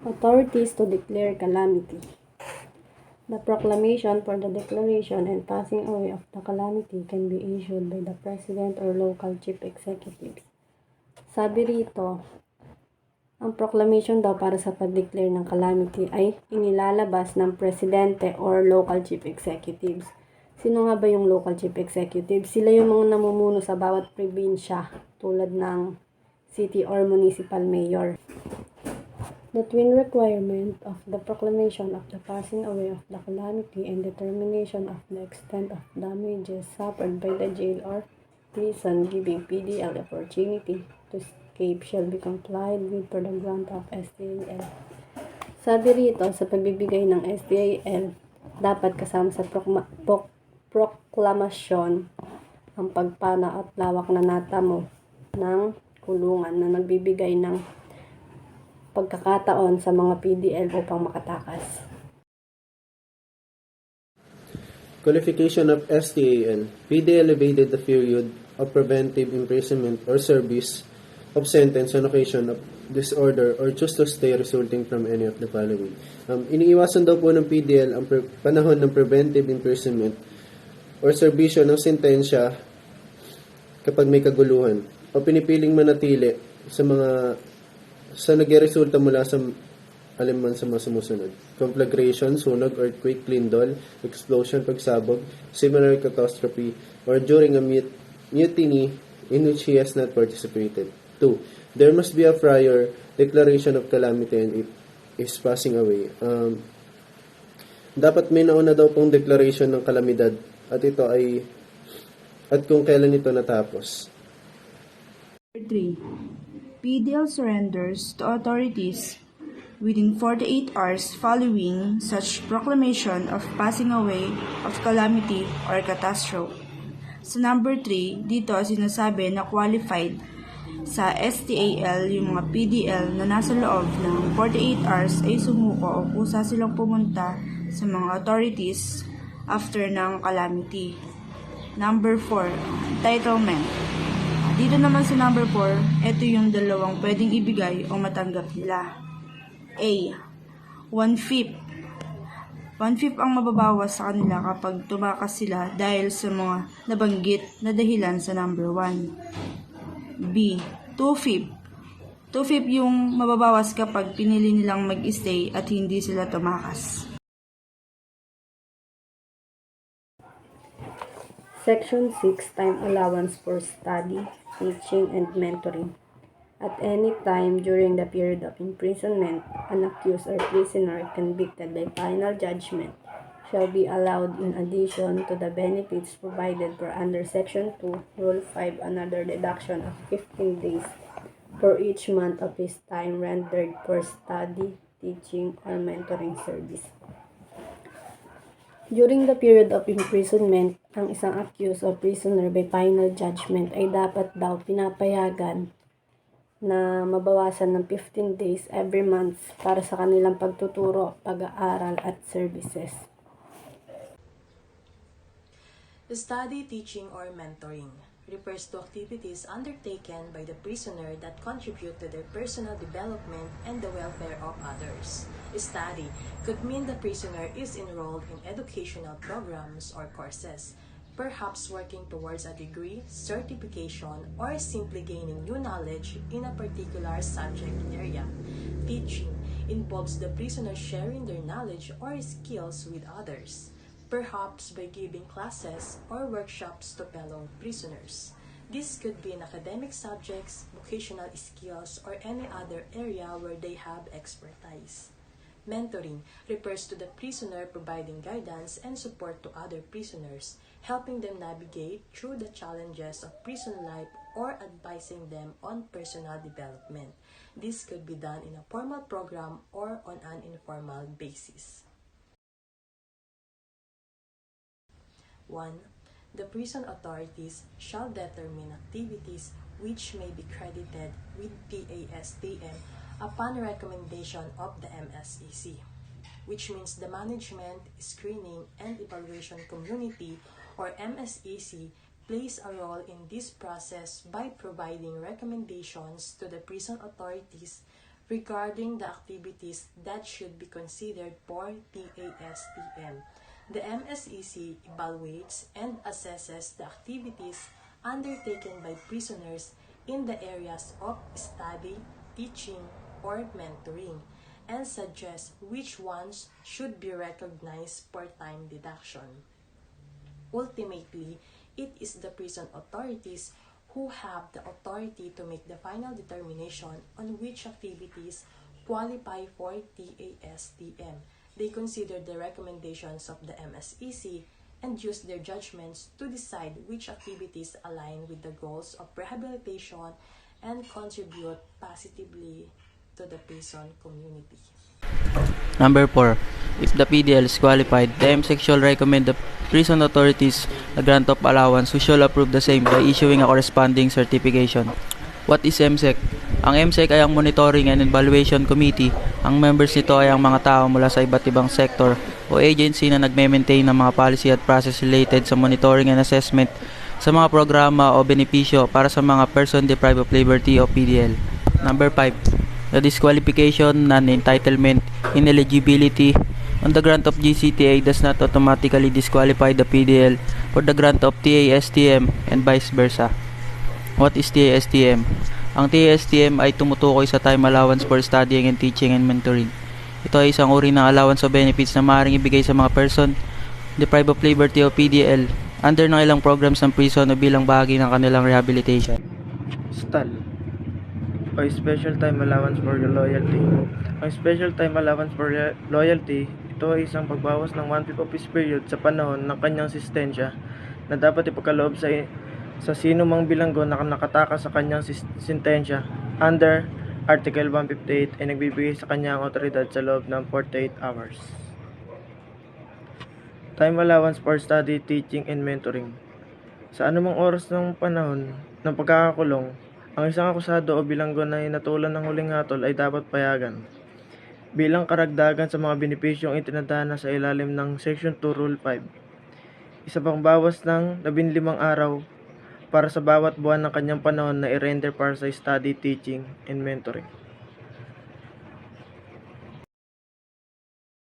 Authorities to declare calamity. The proclamation for the declaration and passing away of the calamity can be issued by the President or local chief executives. Sabi rito, ang proclamation daw para sa pag-declare ng calamity ay inilalabas ng Presidente or local chief executives. Sino nga ba yung local chief executives? Sila yung mga namumuno sa bawat probinsya tulad ng city or municipal mayor. The twin requirement of the proclamation of the passing away of the calamity and determination of the extent of damages suffered by the jail or prison giving PDL opportunity to escape shall be complied with for the grant of STAL. Sabi rito, sa pagbibigay ng STAL, dapat kasama sa proklamasyon ang pagpana at lawak na natamo ng kulungan na nagbibigay ng pagkakataon sa mga PDL upang makatakas. Qualification of STAL. PDL evaded the period of preventive imprisonment or service of sentence on occasion of disorder or choose to stay resulting from any of the following. Iniiwasan daw po ng PDL ang panahon ng preventive imprisonment or serbisyo ng sentensya kapag may kaguluhan o pinipiling manatili sa nagresulta mula sa aliman sa mga sumusunod. Conflagration, sunog, earthquake, lindol, explosion, pagsabog, similar catastrophe, or during a mutiny in which he has not participated. 2. There must be a prior declaration of calamity and it is passing away. Dapat may nauna daw pong declaration ng kalamidad at kung kailan ito natapos. 3. PDL surrenders to authorities within 48 hours following such proclamation of passing away of calamity or catastrophe. Sa number 3, dito sinasabi na qualified sa STAL yung mga PDL na nasa loob ng 48 hours ay sumuko o kusa silang pumunta sa mga authorities after ng calamity. Number 4, entitlement. Dito naman sa number 4, ito yung dalawang pwedeng ibigay o matanggap nila. A. 1/5. 1/5 ang mababawas sa kanila kapag tumakas sila dahil sa mga nabanggit na dahilan sa number 1. B. 2/5. 2/5 yung mababawas kapag pinili nilang mag-stay at hindi sila tumakas. Section 6, Time Allowance for Study, Teaching, and Mentoring. At any time during the period of imprisonment, an accused or prisoner convicted by final judgment shall be allowed, in addition to the benefits provided for under Section 2, Rule 5, another deduction of 15 days for each month of his time rendered for study, teaching, or mentoring service. During the period of imprisonment, ang isang accused or prisoner by final judgment ay dapat daw pinapayagan na mabawasan ng 15 days every month para sa kanilang pagtuturo, pag-aaral at services. Study, teaching, or mentoring refers to activities undertaken by the prisoner that contribute to their personal development and the welfare of others. Study could mean the prisoner is enrolled in educational programs or courses, perhaps working towards a degree, certification, or simply gaining new knowledge in a particular subject area. Teaching involves the prisoner sharing their knowledge or skills with others, perhaps by giving classes or workshops to fellow prisoners. This could be in academic subjects, vocational skills, or any other area where they have expertise. Mentoring refers to the prisoner providing guidance and support to other prisoners, helping them navigate through the challenges of prison life or advising them on personal development. This could be done in a formal program or on an informal basis. 1. The prison authorities shall determine activities which may be credited with PASTM upon recommendation of the MSEC, which means the Management, Screening, and Evaluation Community, or MSEC, plays a role in this process by providing recommendations to the prison authorities regarding the activities that should be considered for TASTM. The MSEC evaluates and assesses the activities undertaken by prisoners in the areas of study, teaching, or mentoring, and suggests which ones should be recognized for time deduction. Ultimately, it is the prison authorities who have the authority to make the final determination on which activities qualify for TASTM. They consider the recommendations of the MSEC and use their judgments to decide which activities align with the goals of rehabilitation and contribute positively to the prison community. Number 4. If the PDL is qualified, the MSEC shall recommend the prison authorities a grant of allowance who shall approve the same by issuing a corresponding certification. What is MSEC? Ang MSEC ay ang Monitoring and Evaluation Committee. Ang members nito ay ang mga tao mula sa iba't ibang sector o agency na nagme-maintain ng mga policy at process related sa monitoring and assessment sa mga programa o benepisyo para sa mga person deprived of liberty o PDL. Number 5. The disqualification, non-entitlement, ineligibility on the grant of GCTA does not automatically disqualify the PDL for the grant of TASTM and vice versa. What is TASTM? Ang TASTM ay tumutukoy sa time allowance for studying and teaching and mentoring. Ito ay isang uri ng allowance o benefits na maaaring ibigay sa mga person deprived of liberty o PDL under ng ilang programs ng prison o bilang bahagi ng kanilang rehabilitation. STAL o Special Time Allowance for Loyalty. Ang Special Time Allowance for Loyalty, ito ay isang pagbawas ng 1/5 office period sa panahon ng kanyang sistensya na dapat ipagkaloob sa sino mang bilanggo na nakatakas sa kanyang sentensya under Article 158 ay nagbibigay sa kanya ang otoridad sa loob ng 48 hours. Time allowance for study, teaching, and mentoring. Sa anumang oras ng panahon ng pagkakakulong, ang isang akusado o bilanggo na hinatulan ng huling hatol ay dapat payagan. Bilang karagdagan sa mga benepisyong itinadhana sa ilalim ng Section 2 Rule 5. Isa pang bawas ng 15 araw para sa bawat buwan ng kanyang panahon na i-render para sa study, teaching, and mentoring.